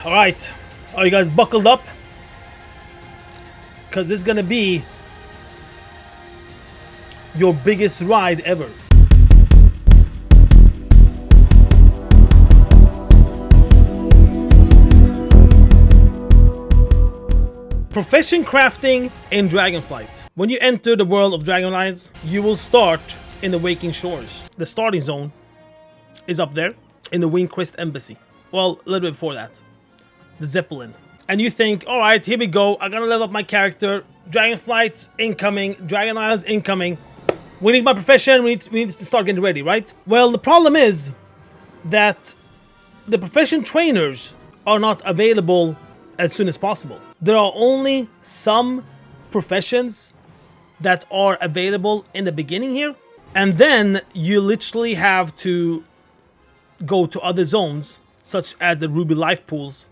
Alright, are you guys buckled up? Because this is going to be your biggest ride ever. Profession crafting in Dragonflight. When you enter the world of Dragonflight, you will start in the Waking Shores. The starting zone is up there in the Windcrest Embassy. Well, a little bit before that. The Zeppelin. And you think, alright, here we go. I'm gonna level up my character. Dragonflight incoming. Dragon Isles incoming. We need my profession. We need to start getting ready, right? Well, the problem is that the profession trainers are not available as soon as possible. There are only some professions that are available in the beginning here. And then you literally have to go to other zones, such as the Ruby Life Pools,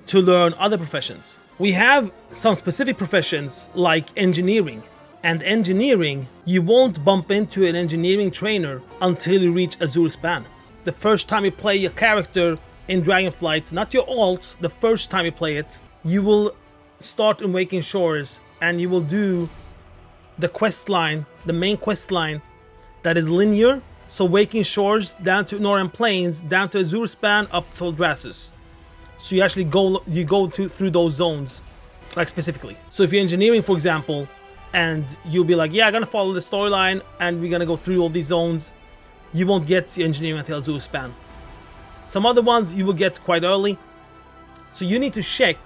to learn other professions. We have some specific professions like engineering. And engineering, you won't bump into an engineering trainer until you reach Azure Span. The first time you play a character in Dragonflight, not your alt, the first time you play it, you will start in Waking Shores and you will do the quest line, the main quest line that is linear. So Waking Shores down to Northern Plains, down to Azure Span, up to Eldrassus. So you actually go through those zones, like specifically. So if you're engineering, for example, and you'll be like, yeah, I'm gonna follow the storyline and we're gonna go through all these zones, you won't get your engineering until Azure Span. Some other ones you will get quite early. So you need to check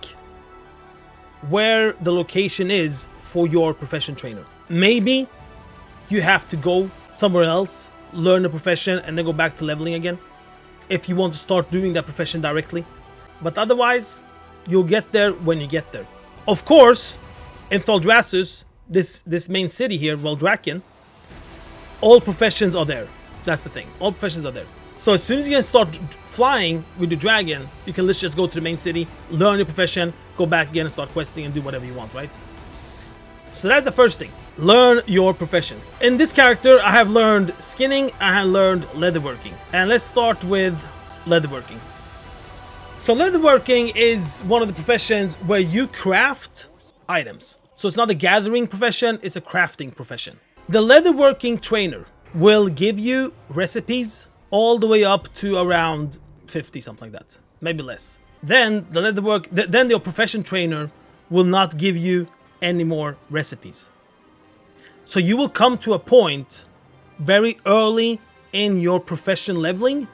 where the location is for your profession trainer. Maybe you have to go somewhere else, learn the profession, and then go back to leveling again if you want to start doing that profession directly. But otherwise, you'll get there when you get there. Of course, in Eldrassus, this main city here, Valdrakken, all professions are there. That's the thing. All professions are there. So as soon as you can start flying with the dragon, you can just go to the main city, learn your profession, go back again and start questing and do whatever you want, right? So that's the first thing. Learn your profession. In this character, I have learned skinning, I have learned leatherworking. And let's start with leatherworking. So leatherworking is one of the professions where you craft items. So it's not a gathering profession, it's a crafting profession. The leatherworking trainer will give you recipes all the way up to around 50, something like that, maybe less. Then then your profession trainer will not give you any more recipes. So you will come to a point very early in your profession leveling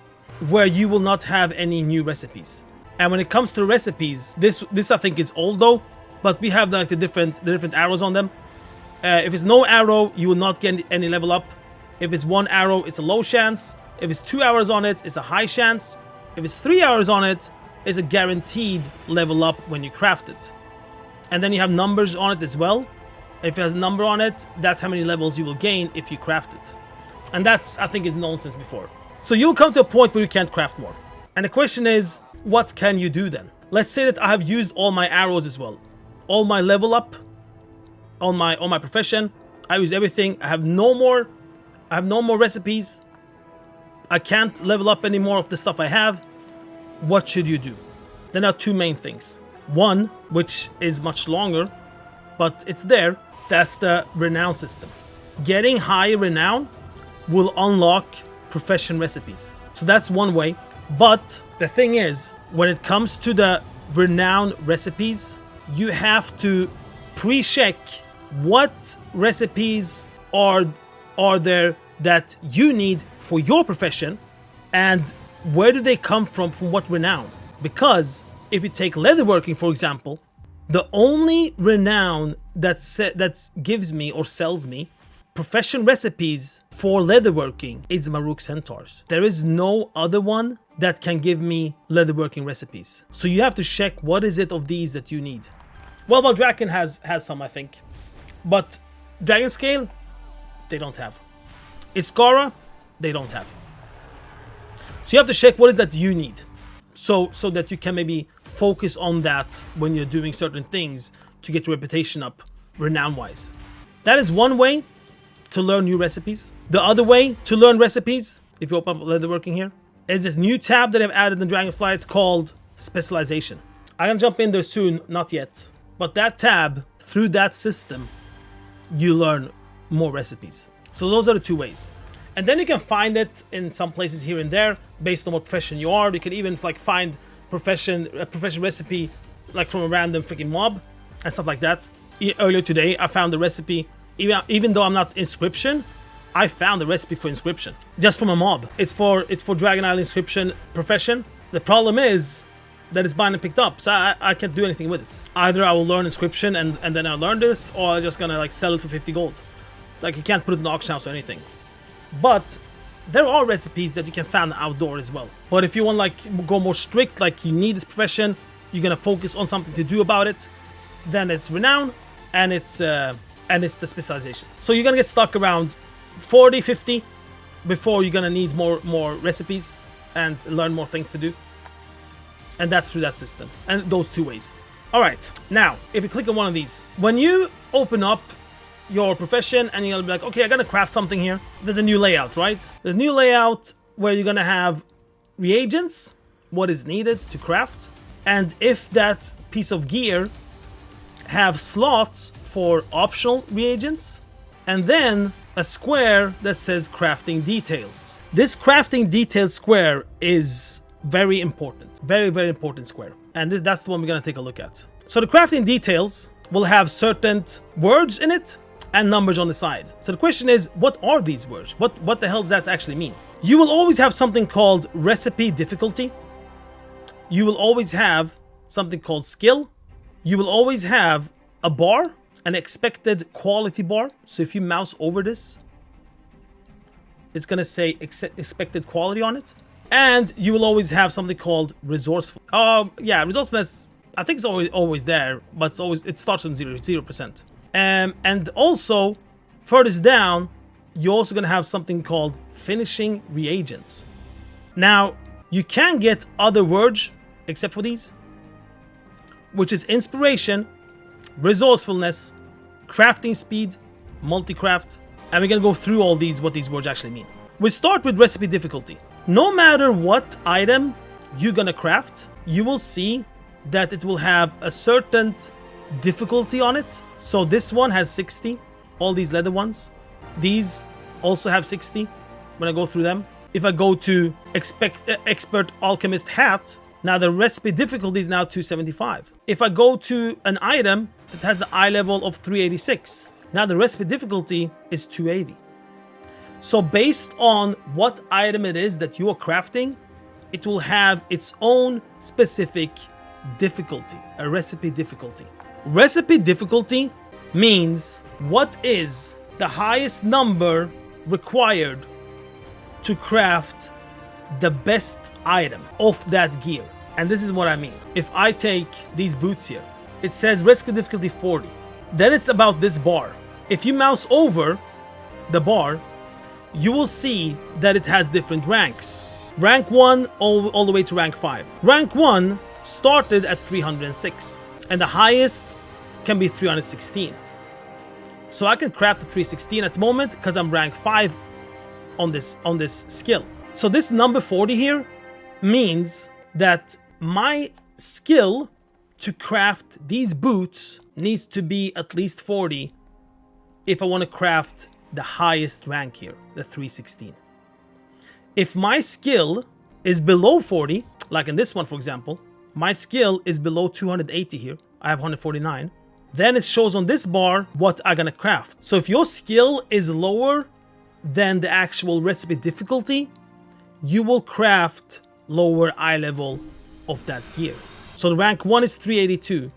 where you will not have any new recipes. And when it comes to recipes, this I think is old though, but we have like the different arrows on them. If it's no arrow, you will not get any level up. If it's one arrow, it's a low chance. If it's 2 hours on it, it's a high chance. If it's 3 hours on it, it's a guaranteed level up when you craft it. And then you have numbers on it as well. If it has a number on it, that's how many levels you will gain if you craft it. And that's, I think, is known since before. So you'll come to a point where you can't craft more. And the question is, what can you do then? Let's say that I have used all my arrows as well. All my level up on my profession. I use everything. I have no more recipes. I can't level up any more of the stuff I have. What should you do? There are two main things. One, which is much longer, but it's there. That's the renown system. Getting high renown will unlock profession recipes. So that's one way. But the thing is, when it comes to the renown recipes, you have to pre-check what recipes are there that you need for your profession and where do they come from what renown. Because if you take leatherworking, for example, the only renown that gives me or sells me profession recipes for leatherworking is Maruk Centaurs. There is no other one that can give me leatherworking recipes. So you have to check what is it of these that you need. Well, Valdrakken has some, I think. But Dragon Scale, they don't have. Iskara, they don't have. So you have to check what is that you need. So that you can maybe focus on that when you're doing certain things to get your reputation up, renown-wise. That is one way to learn new recipes. The other way to learn recipes, if you open up leatherworking here, is this new tab that I've added in Dragonflight called Specialization. I'm gonna jump in there soon, not yet. But that tab, through that system, you learn more recipes. So those are the two ways. And then you can find it in some places here and there, based on what profession you are. You can even like find a profession recipe like from a random freaking mob and stuff like that. Earlier today, I found the recipe, even though I'm not inscription, I found the recipe for inscription just from a mob. It's for Dragon Isle inscription profession. The problem is that it's banned and picked up, so I can't do anything with it. Either I will learn inscription and then I'll learn this, or I'm just gonna like sell it for 50 gold. Like you can't put it in the auction house or anything. But there are recipes that you can find outdoor as well. But if you want like go more strict, like you need this profession, you're gonna focus on something to do about it, then it's renown and it's the specialization. So you're gonna get stuck around 40, 50 before you're gonna need more recipes and learn more things to do. And that's through that system and those two ways. All right, now if you click on one of these, when you open up your profession and you'll be like, okay, I'm gonna craft something here. There's a new layout, right? There's a new layout where you're gonna have reagents, what is needed to craft, and if that piece of gear have slots for optional reagents, and then a square that says crafting details. This crafting details square is very important, very, very important square. And that's the one we're gonna take a look at. So the crafting details will have certain words in it and numbers on the side. So the question is, what are these words? What the hell does that actually mean? You will always have something called recipe difficulty. You will always have something called skill. You will always have a bar, an expected quality bar. So if you mouse over this, it's gonna say expected quality on it. And you will always have something called resourceful. Yeah, resourcefulness, I think it's always there, but it starts from 0%. And also, furthest down, you're also going to have something called finishing reagents. Now, you can get other words except for these, which is inspiration, resourcefulness, crafting speed, multicraft, and we're going to go through all these, what these words actually mean. We start with recipe difficulty. No matter what item you're going to craft, you will see that it will have a certain difficulty on it. So this one has 60, all these leather ones. These also have 60 when I go through them. If I go to expert alchemist hat, now the recipe difficulty is now 275. If I go to an item that has the eye level of 386, now the recipe difficulty is 280. So based on what item it is that you are crafting, it will have its own specific difficulty, a recipe difficulty. Recipe difficulty means what is the highest number required to craft the best item of that gear. And this is what I mean. If I take these boots here, it says recipe difficulty 40. Then it's about this bar. If you mouse over the bar, you will see that it has different ranks. Rank 1 all the way to rank 5. Rank 1 started at 306 and the highest can be 316. So I can craft the 316 at the moment because I'm rank 5 on this skill. So this number 40 here means that my skill to craft these boots needs to be at least 40 if I want to craft the highest rank here, the 316. If my skill is below 40, like in this one for example, my skill is below 280 here, I have 149, then it shows on this bar what I'm gonna craft. So if your skill is lower than the actual recipe difficulty, you will craft lower eye level of that gear. So the rank 1 is 382,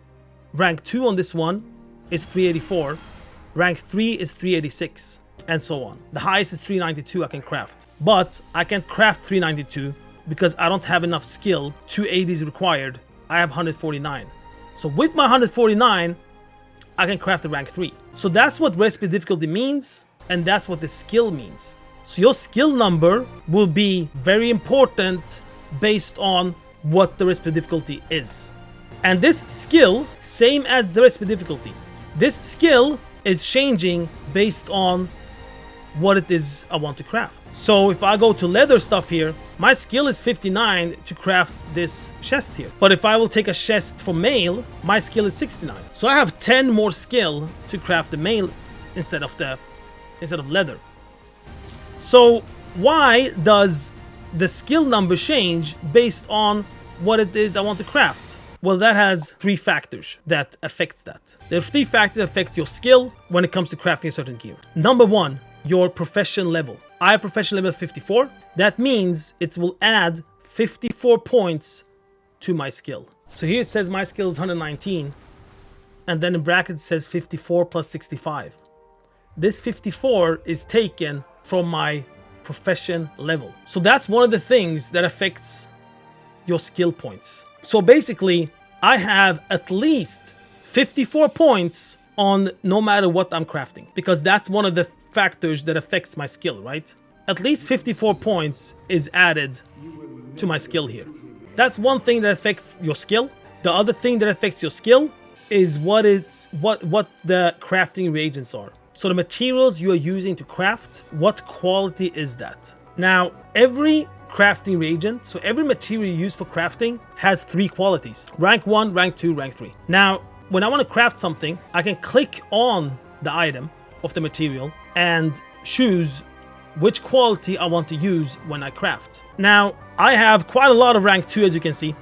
rank 2 on this one is 384, rank 3 is 386, and so on. The highest is 392 I can craft. But I can't craft 392 because I don't have enough skill. 280 is required. I have 149. So with my 149, I can craft the rank 3. So that's what recipe difficulty means, and that's what the skill means. So your skill number will be very important based on what the recipe difficulty is. And this skill, same as the recipe difficulty, this skill is changing based on what it is I want to craft. So if I go to leather stuff here, my skill is 59 to craft this chest here. But if I will take a chest for mail, my skill is 69. So I have 10 more skill to craft the mail instead of leather. So why does the skill number change based on what it is I want to craft? Well, that has 3 factors that affects that. There are 3 factors that affect your skill when it comes to crafting a certain gear. Number 1, your profession level. I have profession level 54. That means it will add 54 points to my skill. So here it says my skill is 119, and then in brackets it says 54 plus 65. This 54 is taken from my profession level. So that's one of the things that affects your skill points. So basically, I have at least 54 points on no matter what I'm crafting, because that's one of the factors that affects my skill, right? At least 54 points is added to my skill here. That's one thing that affects your skill. The other thing that affects your skill is what the crafting reagents are. So the materials you are using to craft, what quality is that? Now, every crafting reagent, so every material you use for crafting has 3 qualities: rank 1, rank 2, rank 3. Now, when I want to craft something, I can click on the item of the material and choose which quality I want to use when I craft. Now, I have quite a lot of rank 2, as you can see,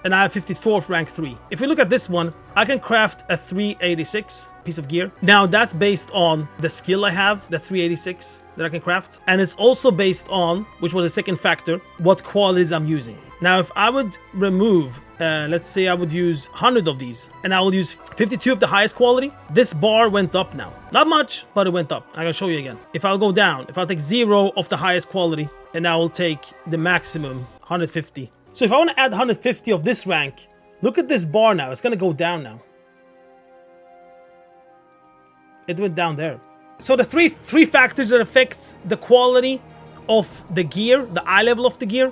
and I have 54 for rank 3. If we look at this one, I can craft a 386 piece of gear. Now, that's based on the skill I have, the 386 that I can craft. And it's also based on, which was the second factor, what qualities I'm using. Now, if I would remove, let's say I would use 100 of these, and I will use 52 of the highest quality, this bar went up now. Not much, but it went up. I can show you again. If I'll go down, if I'll take 0 of the highest quality, and I will take the maximum 150. So if I want to add 150 of this rank, look at this bar now. It's going to go down now. It went down there. So the three factors that affects the quality of the gear, the eye level of the gear,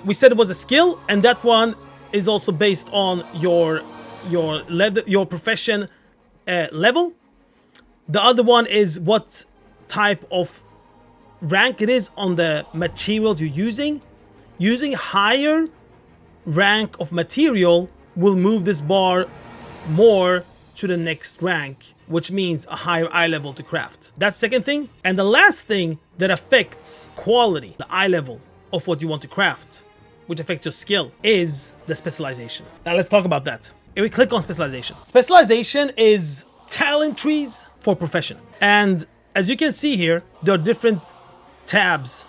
we said it was a skill, and that one is also based on your profession level. The other one is what type of rank it is on the materials you're using. Using higher rank of material will move this bar more to the next rank, which means a higher eye level to craft. That's the second thing. And the last thing that affects quality, the eye level of what you want to craft, which affects your skill, is the specialization. Now let's talk about that. If we click on specialization. Specialization is talent trees for profession. And as you can see here, there are different tabs,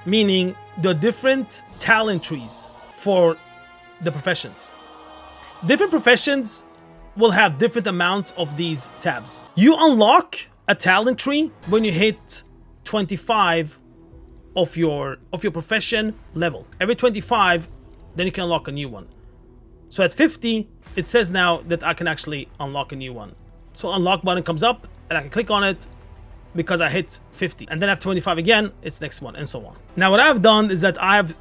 meaning there are different talent trees for the professions. Different professions will have different amounts of these tabs. You unlock a talent tree when you hit 25 of your profession level. Every 25, then you can unlock a new one. So at 50, it says now that I can actually unlock a new one. So unlock button comes up and I can click on it because I hit 50. And then after 25 again, it's next one, and so on. Now what I've done is that I have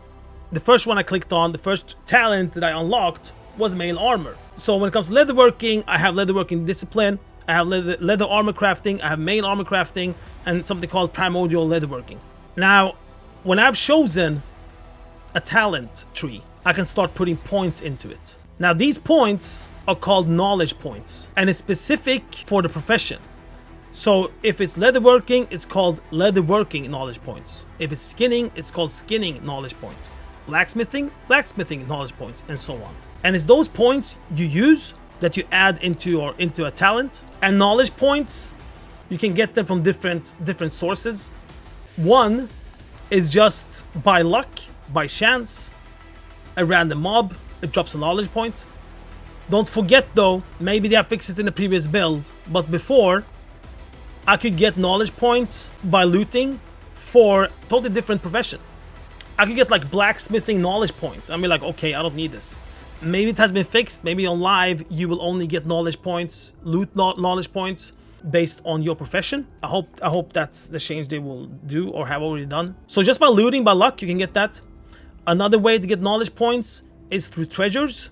the first one I clicked on, the first talent that I unlocked was mail armor. So when it comes to leatherworking, I have leatherworking discipline, I have leather armor crafting, I have mail armor crafting, and something called primordial leatherworking. Now, when I've chosen a talent tree, I can start putting points into it. Now, these points are called knowledge points, and it's specific for the profession. So if it's leatherworking, it's called leatherworking knowledge points. If it's skinning, it's called skinning knowledge points. Blacksmithing, blacksmithing knowledge points, and so on. And it's those points you use that you add into a talent. And knowledge points, you can get them from different sources. One is just by luck, by chance, a random mob, it drops a knowledge point. Don't forget though, maybe they have fixed it in the previous build, but before, I could get knowledge points by looting for totally different profession. I could get like blacksmithing knowledge points. I mean, like, okay, I don't need this. Maybe it has been fixed. Maybe on live you will only get knowledge points, loot knowledge points based on your profession. I hope that's the change they will do or have already done. So just by looting by luck, you can get that. Another way to get knowledge points is through treasures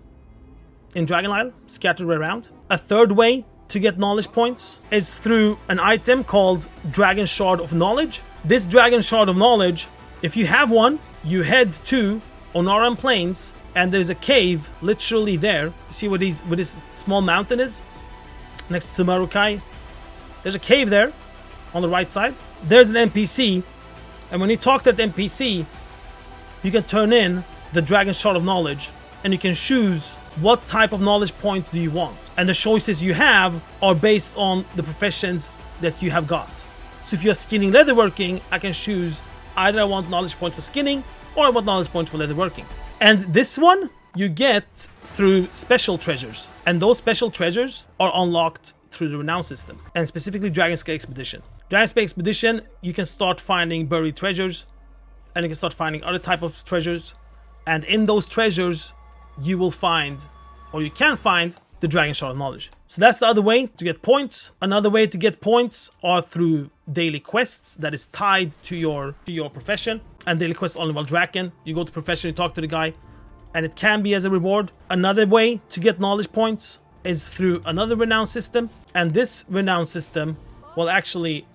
in Dragonflight scattered around. A third way to get knowledge points is through an item called Dragon Shard of Knowledge. This Dragon Shard of Knowledge, if you have one, you head to Onaran Plains, and there's a cave literally there. You see where this small mountain is? Next to Marukai. There's a cave there on the right side. There's an NPC, and when you talk to that NPC, you can turn in the Dragon Shard of Knowledge, and you can choose what type of knowledge point do you want. And the choices you have are based on the professions that you have got. So if you're skinning leatherworking, I can choose either I want knowledge point for skinning or I want knowledge point for leatherworking. And this one you get through special treasures. And those special treasures are unlocked through the renown system, and specifically Dragon Scale Expedition. Dragon Scale Expedition, you can start finding buried treasures, and you can start finding other type of treasures. And in those treasures, you will find, or you can find, the Dragon Shard of Knowledge. So that's the other way to get points. Another way to get points are through daily quests that is tied to your profession. And daily quests only while Draken. You go to profession, you talk to the guy, and it can be as a reward. Another way to get knowledge points is through another renown system. And this renown system, well, actually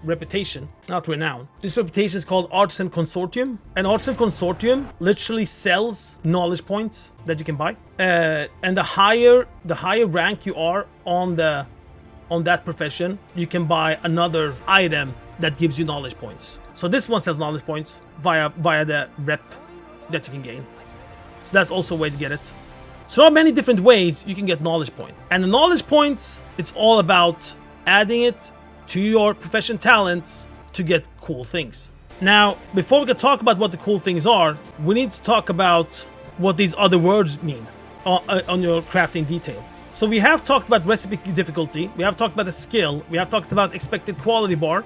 reputation, not renown. This reputation is called Artisan Consortium, and Artisan Consortium literally sells knowledge points that you can buy. And the higher rank you are on that profession, you can buy another item that gives you knowledge points. So this one sells knowledge points via the rep that you can gain. So that's also a way to get it. So there are many different ways you can get knowledge point. And the knowledge points, it's all about adding it to your profession talents to get cool things. Now, before we can talk about what the cool things are, we need to talk about what these other words mean on your crafting details. So we have talked about recipe difficulty, we have talked about the skill, we have talked about expected quality bar,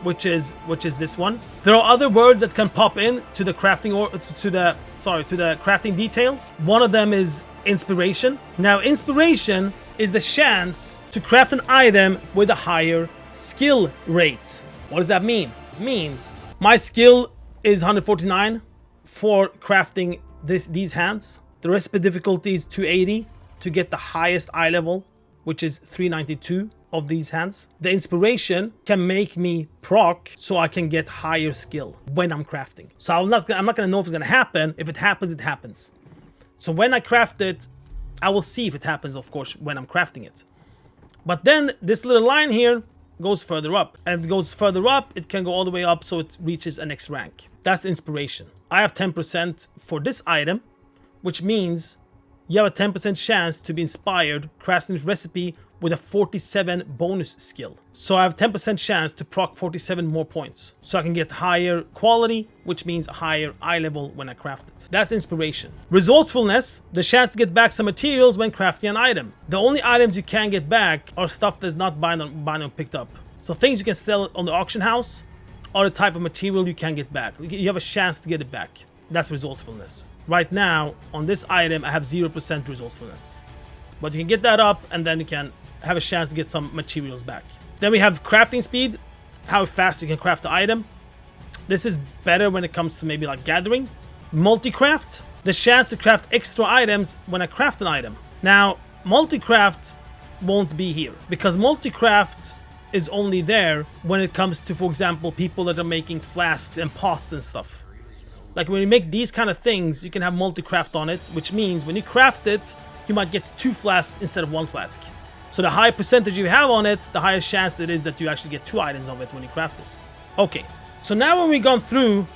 which is this one. There are other words that can pop in to the crafting or to the crafting details. One of them is inspiration. Now, inspiration is the chance to craft an item with a higher skill rate. What does that mean? It means my skill is 149 for crafting these hands. The recipe difficulty is 280 to get the highest eye level, which is 392 of these hands. The inspiration can make me proc so I can get higher skill when I'm crafting. So I'm not gonna know if it's gonna happen. If it happens, it happens. So when I craft it, I will see if it happens, of course, when I'm crafting it. But then this little line here goes further up. And if it goes further up, it can go all the way up so it reaches a next rank. That's inspiration. I have 10% for this item, which means you have a 10% chance to be inspired crafting this recipe with a 47 bonus skill. So I have 10% chance to proc 47 more points. So I can get higher quality, which means a higher eye level when I craft it. That's inspiration. Resourcefulness, the chance to get back some materials when crafting an item. The only items you can get back are stuff that's not bind on picked up. So things you can sell on the auction house are the type of material you can get back. You have a chance to get it back. That's resourcefulness. Right now, on this item, I have 0% resourcefulness. But you can get that up, and then you can have a chance to get some materials back. Then we have crafting speed, how fast you can craft the item. This is better when it comes to maybe like gathering. Multicraft, the chance to craft extra items when I craft an item. Now, multicraft won't be here, because multicraft is only there when it comes to, for example, people that are making flasks and pots and stuff. Like when you make these kind of things, you can have multi-craft on it, which means when you craft it, you might get 2 flasks instead of 1 flask. So the higher percentage you have on it, the higher chance it is that you actually get 2 items of it when you craft it. Okay, so now when we've gone through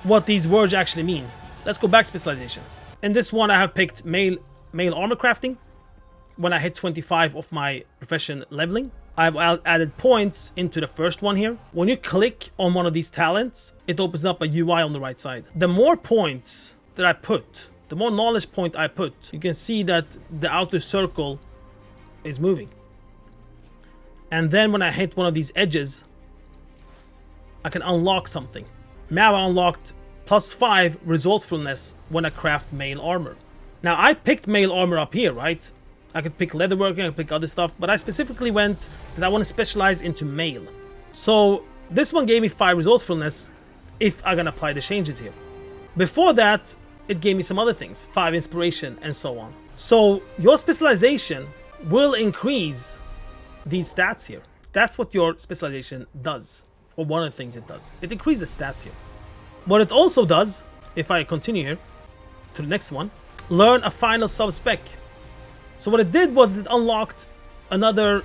what these words actually mean, let's go back to specialization. In this one, I have picked male armor crafting. When I hit 25 of my profession leveling, I've added points into the first one here. When you click on one of these talents, it opens up a UI on the right side. The more points that I put, the more knowledge point I put, you can see that the outer circle is moving. And then when I hit one of these edges, I can unlock something. Now I unlocked +5 resourcefulness when I craft male armor. Now I picked male armor up here, right? I could pick leatherworking, I could pick other stuff, but I specifically went that I want to specialize into male. So this one gave me 5 resourcefulness if I'm gonna apply the changes here. Before that, it gave me some other things, 5 inspiration and so on. So your specialization will increase these stats here. That's what your specialization does, or one of the things it does. It increases the stats here. What it also does, if I continue here to the next one, learn a final sub-spec. So what it did was it unlocked another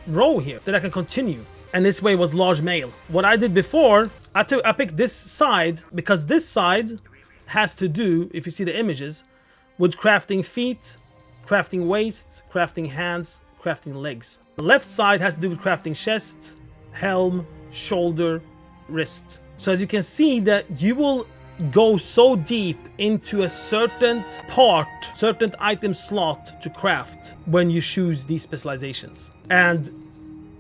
row here that I can continue. And this way was large mail. What I did before, I picked this side because this side has to do, if you see the images, with crafting feet, crafting waist, crafting hands, crafting legs. The left side has to do with crafting chest, helm, shoulder, wrist. So as you can see that you will go so deep into a certain part, certain item slot to craft when you choose these specializations. And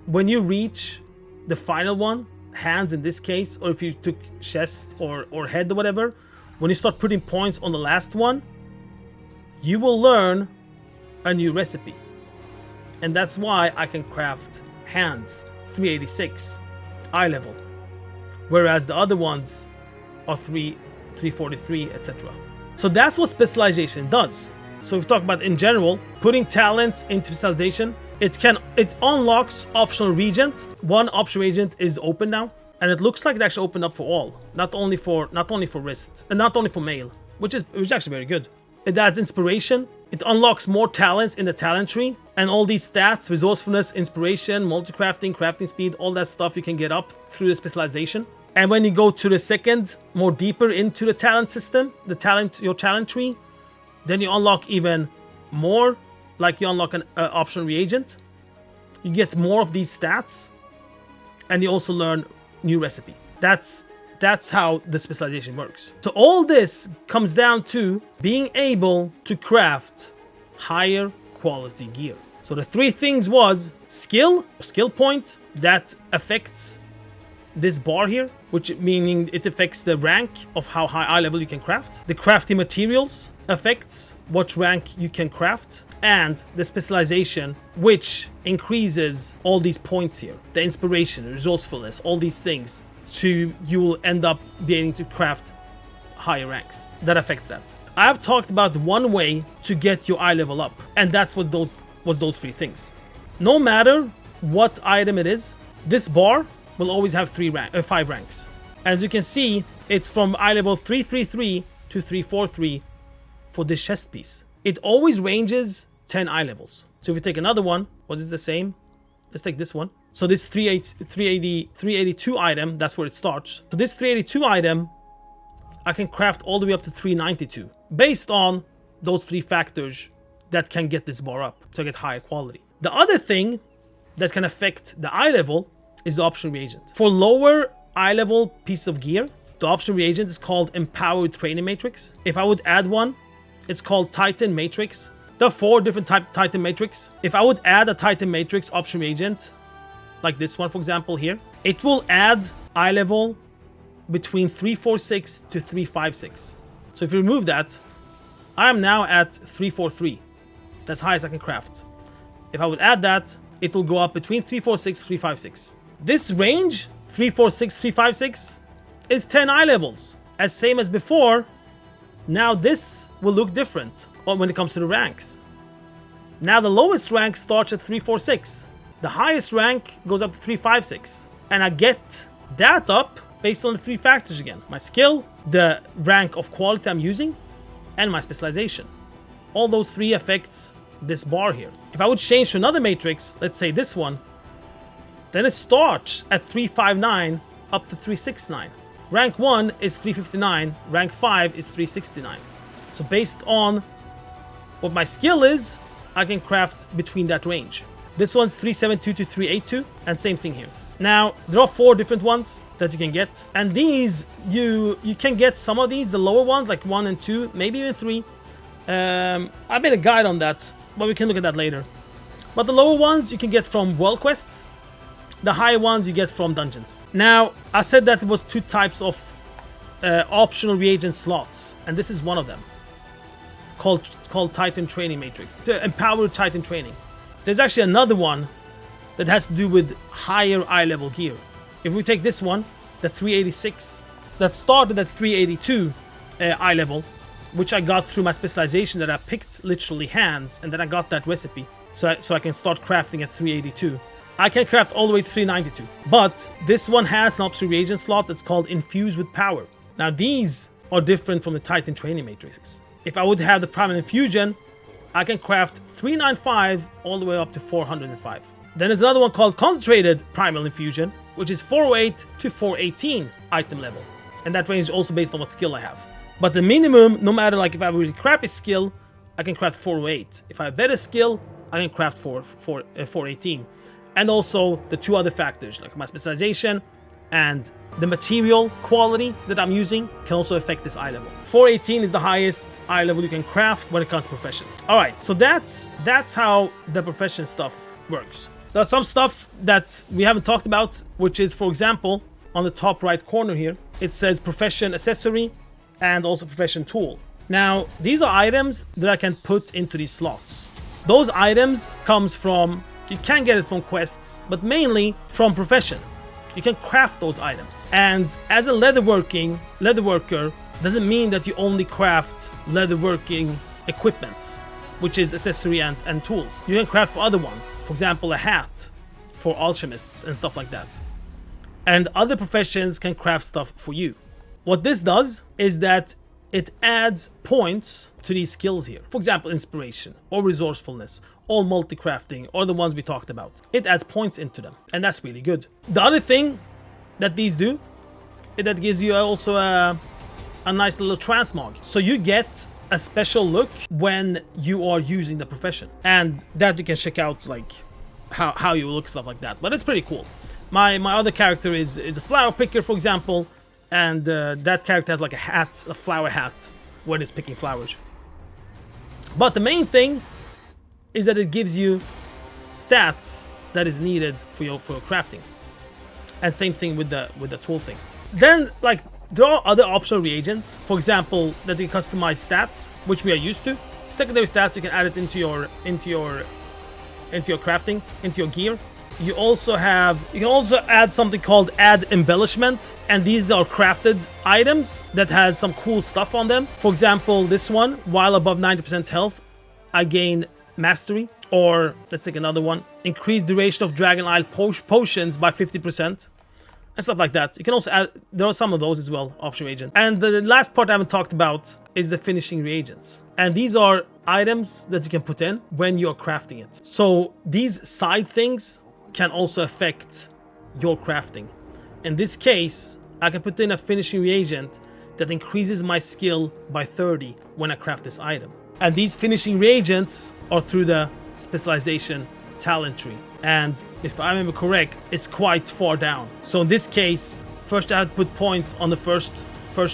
when you reach the final one, hands in this case, or if you took chest or head or whatever, when you start putting points on the last one, you will learn a new recipe. And that's why I can craft hands 386 eye level, whereas the other ones are 343, etc. So that's what specialization does. So we've talked about in general, putting talents into specialization. It unlocks optional regent. One optional regent is open now, and it looks like it actually opened up for all, not only for wrist, and not only for male, which is actually very good. It adds inspiration. It unlocks more talents in the talent tree, and all these stats, resourcefulness, inspiration, multicrafting, crafting speed, all that stuff you can get up through the specialization. And when you go to the second, more deeper into the talent system, your talent tree, then you unlock even more, like you unlock an optional reagent. You get more of these stats, and you also learn new recipe. That's how the specialization works. So all this comes down to being able to craft higher quality gear. So the three things was skill point that affects this bar here, which meaning it affects the rank of how high level you can craft. The crafting materials affects what rank you can craft, and the specialization, which increases all these points here. The inspiration, resourcefulness, all these things. So you will end up being able to craft higher ranks. That affects that. I have talked about one way to get your eye level up, and that's was those three things. No matter what item it is, this bar will always have 5 ranks. As you can see, it's from eye level 333 to 343 for this chest piece. It always ranges 10 eye levels. So if you take another one, was it the same? Let's take this one. So this 382 item, that's where it starts. So this 382 item, I can craft all the way up to 392 based on those 3 factors that can get this bar up to get higher quality. The other thing that can affect the eye level is the optional reagent. For lower eye level piece of gear, the optional reagent is called Empowered Training Matrix. If I would add one, it's called Titan Matrix. There are 4 different Titan Matrix. If I would add a Titan Matrix optional reagent, like this one for example here, it will add eye level between 346 to 356. So if you remove that, I am now at 343. That's high as I can craft. If I would add that, it will go up between 346 and 356. This range, 346, 356, is 10 eye levels. As same as before, now this will look different when it comes to the ranks. Now the lowest rank starts at 346. The highest rank goes up to 356. And I get that up based on the 3 factors again. My skill, the rank of quality I'm using, and my specialization. All those 3 affects this bar here. If I would change to another matrix, let's say this one, then it starts at 359 up to 369. Rank 1 is 359, rank 5 is 369. So based on what my skill is, I can craft between that range. This one's 372 to 382, and same thing here. Now, there are 4 different ones that you can get, and these, you can get some of these, the lower ones, like 1 and 2, maybe even 3. I made a guide on that, but we can look at that later. But the lower ones you can get from world quests. The higher ones you get from dungeons. Now, I said that it was 2 types of optional reagent slots, and this is one of them, called Titan Training Matrix, Empowered Titan Training. There's actually another one that has to do with higher eye level gear. If we take this one, the 386, that started at 382 eye level, which I got through my specialization, that I picked literally hands, and then I got that recipe, so I can start crafting at 382. I can craft all the way to 392, but this one has an optional reagent slot that's called Infuse with Power. Now these are different from the Titan training matrices. If I would have the Primal Infusion, I can craft 395 all the way up to 405. Then there's another one called Concentrated Primal Infusion, which is 408 to 418 item level. And that range is also based on what skill I have. But the minimum, no matter like if I have a really crappy skill, I can craft 408. If I have better skill, I can craft 418. And also the two other factors, like my specialization and the material quality that I'm using can also affect this eye level. 418 is the highest eye level you can craft when it comes to professions. Alright, so that's how the profession stuff works. There's some stuff that we haven't talked about, which is, for example, on the top right corner here, it says profession accessory and also profession tool. Now, these are items that I can put into these slots. Those items comes from, you can get it from quests, but mainly from profession. You can craft those items. And as a leatherworker doesn't mean that you only craft leatherworking equipment, which is accessory and tools. You can craft for other ones. For example, a hat for alchemists and stuff like that. And other professions can craft stuff for you. What this does is that it adds points to these skills here. For example, inspiration or resourcefulness or multicrafting or the ones we talked about. It adds points into them, and that's really good. The other thing that these do is that gives you also a nice little transmog. So you get a special look when you are using the profession, and that you can check out like how you look, stuff like that. But it's pretty cool. My other character is a flower picker, for example, and that character has like a hat, a flower hat, when it's picking flowers. But the main thing is that it gives you stats that is needed for your crafting, and same thing with the tool thing. Then like there are other optional reagents, for example, that you customize stats, which we are used to. Secondary stats, you can add it into your crafting, into your gear. You can also add something called add embellishment, and these are crafted items that has some cool stuff on them. For example, this one, while above 90% health, I gain mastery. Or let's take another one, increase duration of Dragon Isle potions by 50%. And stuff like that. You can also add, there are some of those as well, option reagent. And the last part I haven't talked about is the finishing reagents. And these are items that you can put in when you're crafting it. So these side things can also affect your crafting. In this case, I can put in a finishing reagent that increases my skill by 30 when I craft this item. And these finishing reagents are through the specialization talent tree. And if I remember correct, it's quite far down. So in this case, first I had to put points on the first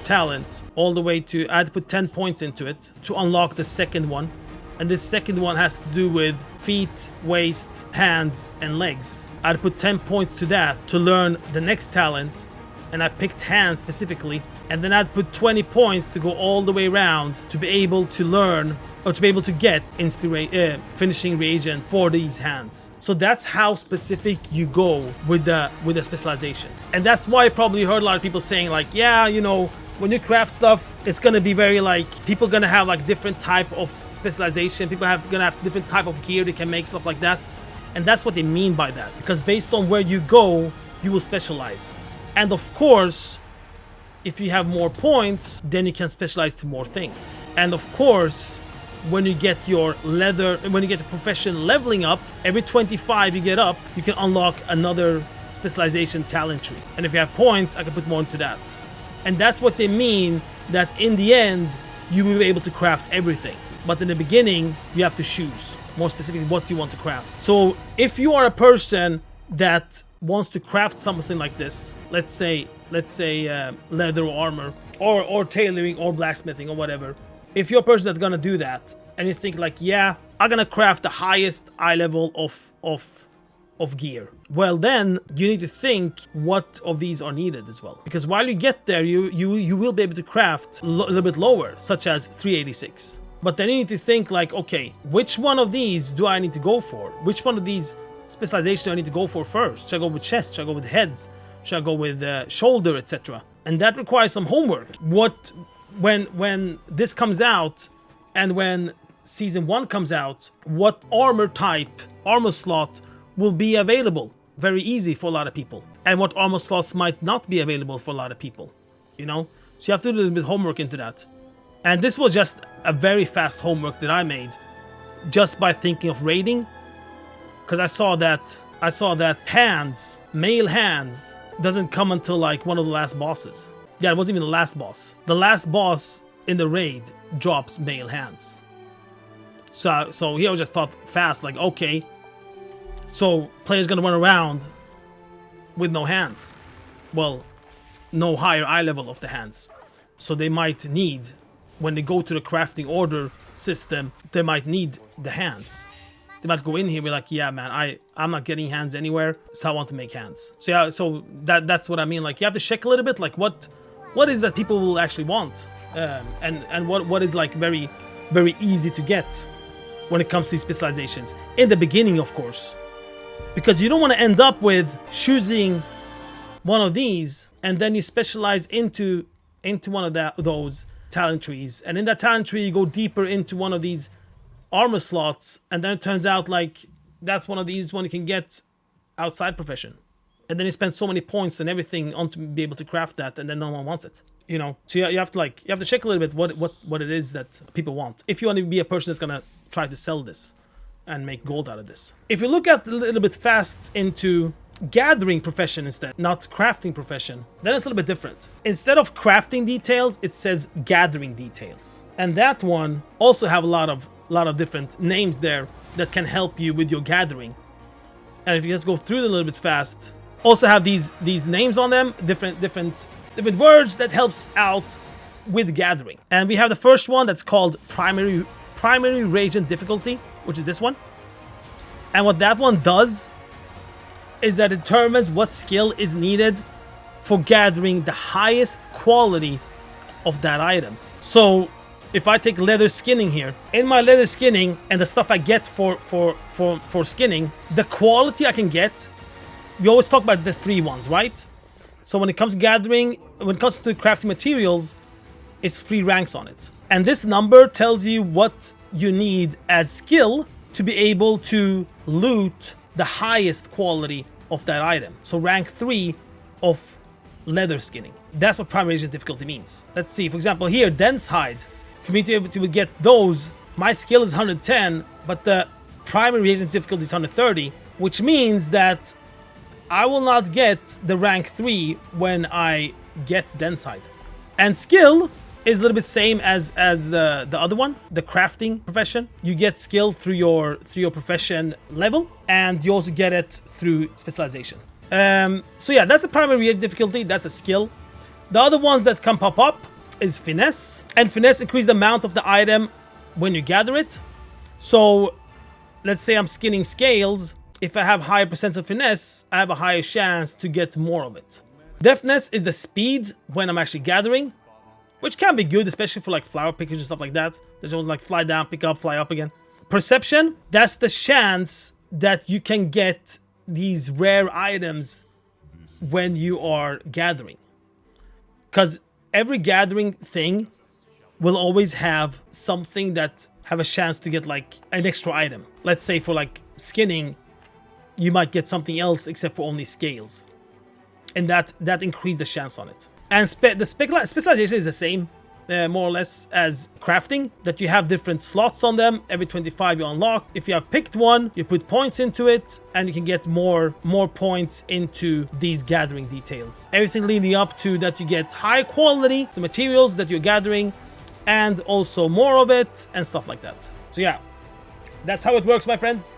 talent, all the way to, I had to put 10 points into it to unlock the second one. And this second one has to do with feet, waist, hands, and legs. I had to put 10 points to that to learn the next talent. And I picked hands specifically. And then I had to put 20 points to go all the way around to be able to learn, or to be able to get finishing reagent for these hands. So that's how specific you go with the specialization. And that's why you probably heard a lot of people saying like, yeah, you know, when you craft stuff, it's gonna be very like, people gonna have like different type of specialization. People gonna have different type of gear they can make, stuff like that. And that's what they mean by that. Because based on where you go, you will specialize. And of course, if you have more points, then you can specialize to more things. And of course, when you get your profession leveling up, every 25 you get up, you can unlock another specialization talent tree. And if you have points, I can put more into that. And that's what they mean, that in the end, you will be able to craft everything. But in the beginning, you have to choose more specifically what you want to craft. So if you are a person that wants to craft something like this, let's say leather or armor, or tailoring or blacksmithing or whatever, if you're a person that's gonna do that and you think like, yeah, I'm gonna craft the highest eye level of gear, well then you need to think what of these are needed as well, because while you get there, you will be able to craft a little bit lower, such as 386. But then you need to think like, okay, which one of these do I need to go for? Which one of these specialization do I need to go for first? Should I go with chest? Should I go with heads? Should I go with shoulder, etc.? And that requires some homework. What when this comes out and when season 1 comes out, what armor type, armor slot will be available. Very easy for a lot of people. And what armor slots might not be available for a lot of people. You know? So you have to do a little bit of homework into that. And this was just a very fast homework that I made just by thinking of raiding. Because I saw that hands, male hands, doesn't come until like one of the last bosses. Yeah, it wasn't even the last boss. The last boss in the raid drops male hands. So here I just thought fast, like, okay, so players gonna run around with no hands. Well, no higher eye level of the hands. So they might need, when they go to the crafting order system, they might need the hands. They might go in here and be like, yeah, man, I'm not getting hands anywhere, so I want to make hands. So yeah, so that's what I mean. Like, you have to check a little bit, like, what is that people will actually want, and what is like very, very easy to get when it comes to these specializations in the beginning, of course, because you don't want to end up with choosing one of these and then you specialize into one of those talent trees, and in that talent tree you go deeper into one of these armor slots, and then it turns out like that's one of these one you can get outside profession, and then you spend so many points and everything on to be able to craft that, and then no one wants it, you know. So you have to check a little bit what it is that people want if you want to be a person that's gonna try to sell this and make gold out of this. If you look at a little bit fast into gathering profession instead, not crafting profession, then it's a little bit different. Instead of crafting details, it says gathering details, and that one also have a lot of different names there that can help you with your gathering. And if you just go through them a little bit fast, also have these names on them, different words that helps out with gathering. And we have the first one that's called primary Reagent difficulty, which is this one. And what that one does is that it determines what skill is needed for gathering the highest quality of that item. So if I take leather skinning here, in my leather skinning and the stuff I get for skinning, the quality I can get, we always talk about the 3 ones, right? So when it comes to gathering, when it comes to crafting materials, it's 3 ranks on it. And this number tells you what you need as skill to be able to loot the highest quality of that item. So rank 3 of leather skinning. That's what primary Reagent difficulty means. Let's see, for example here, dense hide. For me to be able to get those, my skill is 110, but the primary Reagent difficulty is 130, which means that I will not get the rank 3 when I get dense hide. And skill is a little bit same as the other one, the crafting profession. You get skill through your profession level, and you also get it through specialization. So yeah, that's the primary Reagent difficulty. That's a skill. The other ones that can pop up is finesse, and finesse increases the amount of the item when you gather it. So let's say I'm skinning scales. If I have higher percents of finesse, I have a higher chance to get more of it. Deftness is the speed when I'm actually gathering, which can be good, especially for like flower pickers and stuff like that. There's always like fly down, pick up, fly up again. Perception, that's the chance that you can get these rare items when you are gathering. Because every gathering thing will always have something that have a chance to get like an extra item. Let's say for like skinning, you might get something else except for only scales. And that increases the chance on it. And the specialization is the same, more or less, as crafting, that you have different slots on them. Every 25 you unlock. If you have picked one, you put points into it, and you can get more points into these gathering details. Everything leading up to that you get high quality, the materials that you're gathering, and also more of it, and stuff like that. So yeah, that's how it works, my friends.